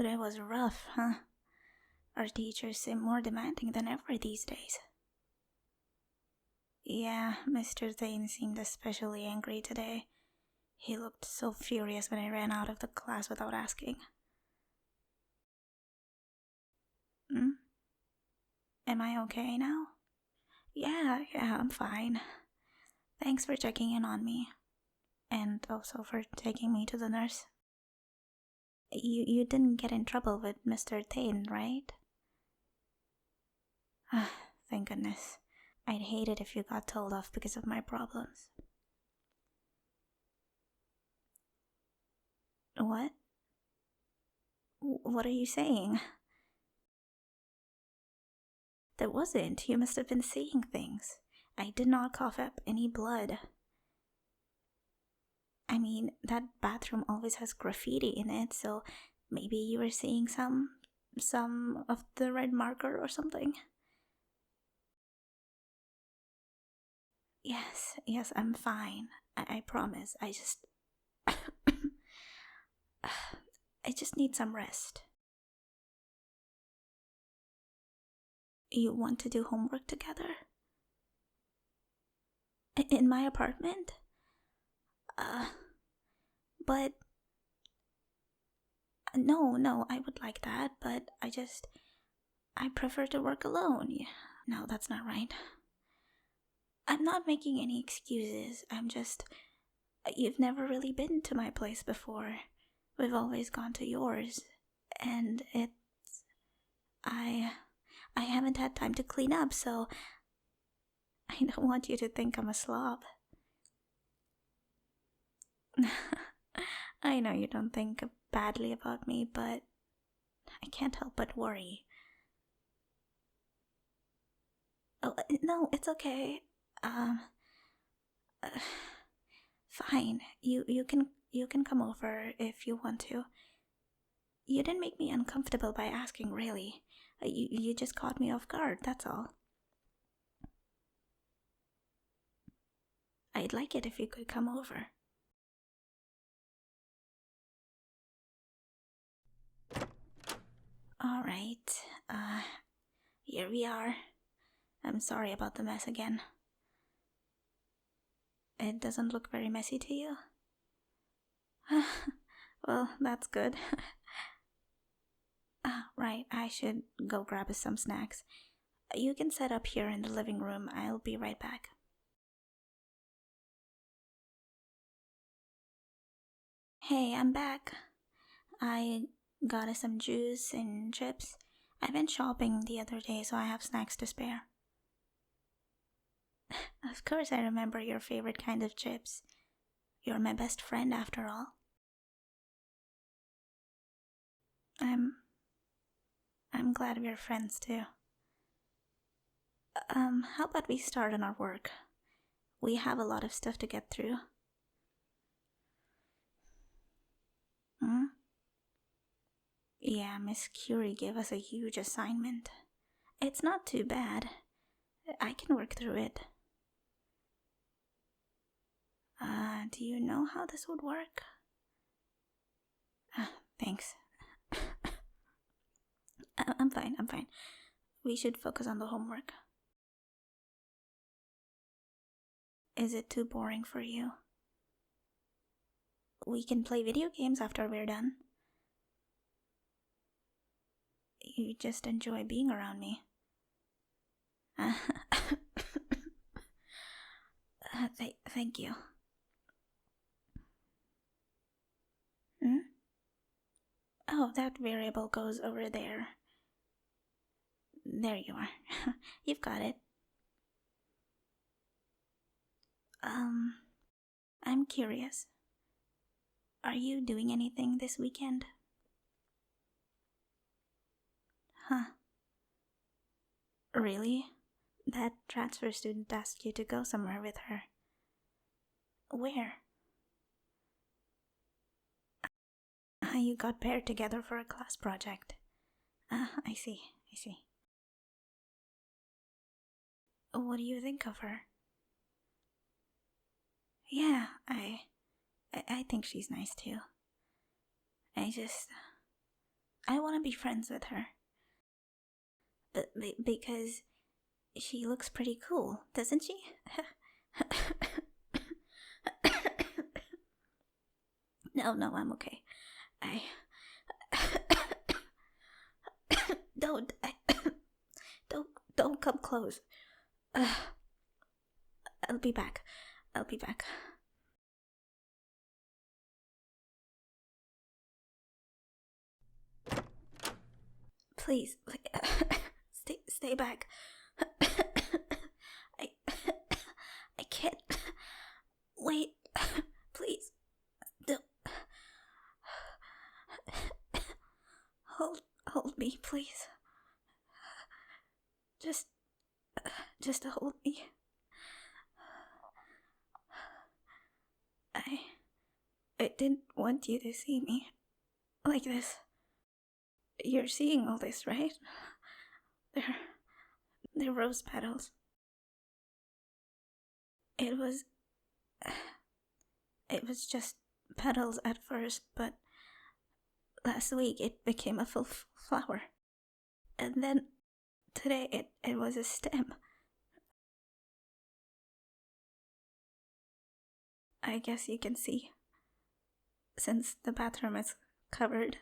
Today was rough, huh? Our teachers seem more demanding than ever these days. Yeah, Mr. Thane seemed especially angry today. He looked so furious when I ran out of the class without asking. Hmm? Am I okay now? Yeah, I'm fine. Thanks for checking in on me. And also for taking me to the nurse. You didn't get in trouble with Mr. Thane, right? Thank goodness. I'd hate it if you got told off because of my problems. What? What are you saying? There wasn't. You must have been seeing things. I did not cough up any blood. I mean, that bathroom always has graffiti in it, so maybe you were seeing some of the red marker or something. Yes, I'm fine. I promise. I just need some rest. You want to do homework together? In my apartment? But no, I would like that, but I prefer to work alone. Yeah. No, that's not right. I'm not making any excuses. You've never really been to my place before. We've always gone to yours, and I haven't had time to clean up, so I don't want you to think I'm a slob. I know you don't think badly about me, but I can't help but worry. Oh, no, it's okay. Uh, Fine. You can come over if you want to. You didn't make me uncomfortable by asking, really. You just caught me off guard, that's all. I'd like it if you could come over. Alright, here we are. I'm sorry about the mess again. It doesn't look very messy to you? Well, that's good. Right, I should go grab us some snacks. You can set up here in the living room. I'll be right back. Hey, I'm back. I got us some juice and chips. I went shopping the other day, so I have snacks to spare. Of course, I remember your favorite kind of chips. You're my best friend, after all. I'm glad we're friends too. How about we start on our work? We have a lot of stuff to get through. Hmm? Yeah, Miss Curie gave us a huge assignment. It's not too bad. I can work through it. Do you know how this would work? Thanks. I'm fine. We should focus on the homework. Is it too boring for you? We can play video games after we're done. You just enjoy being around me. Thank you. Hmm? Oh, that variable goes over there. There you are. You've got it. I'm curious. Are you doing anything this weekend? Huh. Really? That transfer student asked you to go somewhere with her. Where? You got paired together for a class project. I see. What do you think of her? Yeah, I think she's nice too. I I want to be friends with her. But because she looks pretty cool, doesn't she? No, I'm okay. I don't don't come close. I'll be back. Please, stay back. I can't. Wait, please. Don't. Hold me, please. Just hold me. I didn't want you to see me like this. You're seeing all this, right? They're rose petals. It was just petals at first, but last week it became a full flower. And then today it was a stem. I guess you can see, since the bathroom is covered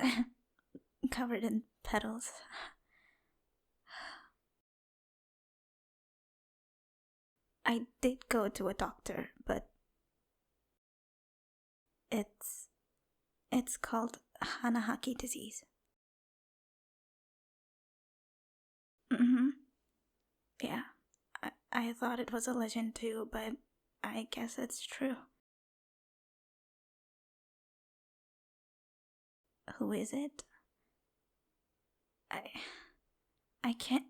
in petals. I did go to a doctor, but it's called Hanahaki disease. Yeah, I thought it was a legend too, but I guess it's true. Who is it? I can't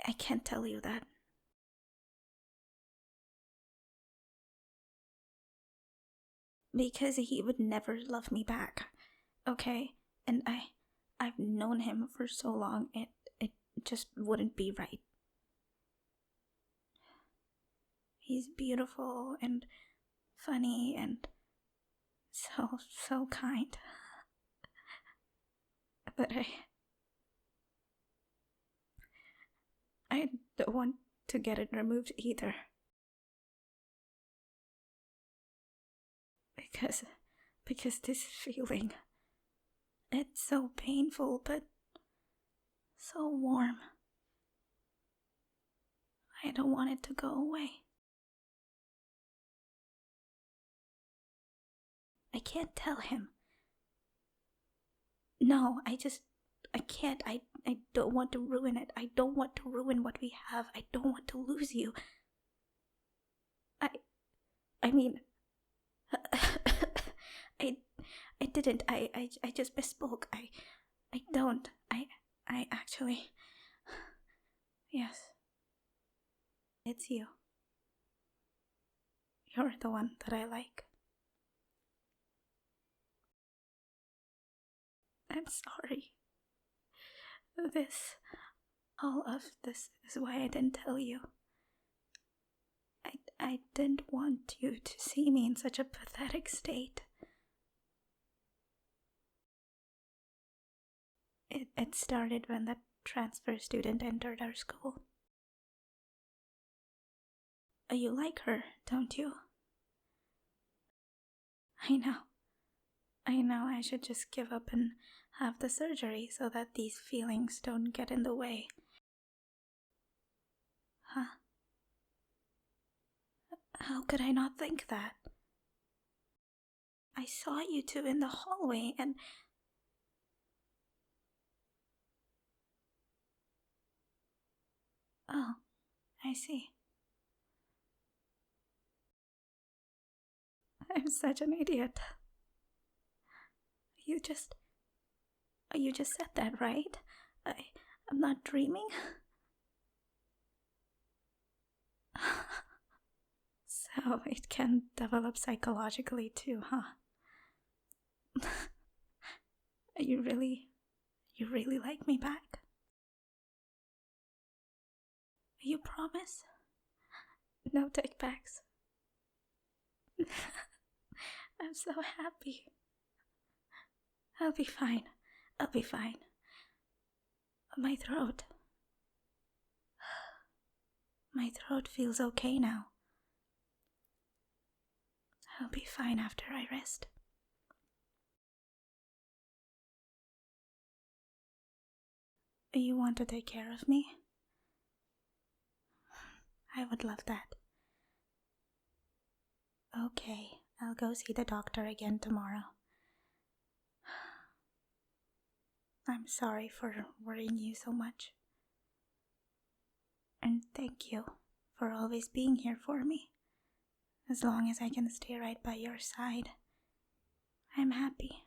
I can't tell you that. Because he would never love me back. Okay? And I've known him for so long, it just wouldn't be right. He's beautiful and funny and so kind. But I don't want to get it removed either. Because this feeling, it's so painful but so warm. I don't want it to go away. I can't tell him. No, I can't. I don't want to ruin it. I don't want to ruin what we have. I don't want to lose you. I mean, I didn't. I just misspoke. I don't. I actually. Yes. It's you. You're the one that I like. I'm sorry. All of this is why I didn't tell you. I didn't want you to see me in such a pathetic state. It started when that transfer student entered our school. You like her, don't you? I know I should just give up and have the surgery so that these feelings don't get in the way. Huh? How could I not think that? I saw you two in the hallway and... Oh, I see. I'm such an idiot. You just said that, right? I'm not dreaming? So it can develop psychologically too, huh? You really like me back? You promise? No take-backs? I'm so happy. I'll be fine. I'll be fine. My throat. My throat feels okay now. I'll be fine after I rest. You want to take care of me? I would love that. Okay, I'll go see the doctor again tomorrow. I'm sorry for worrying you so much. And thank you for always being here for me. As long as I can stay right by your side, I'm happy.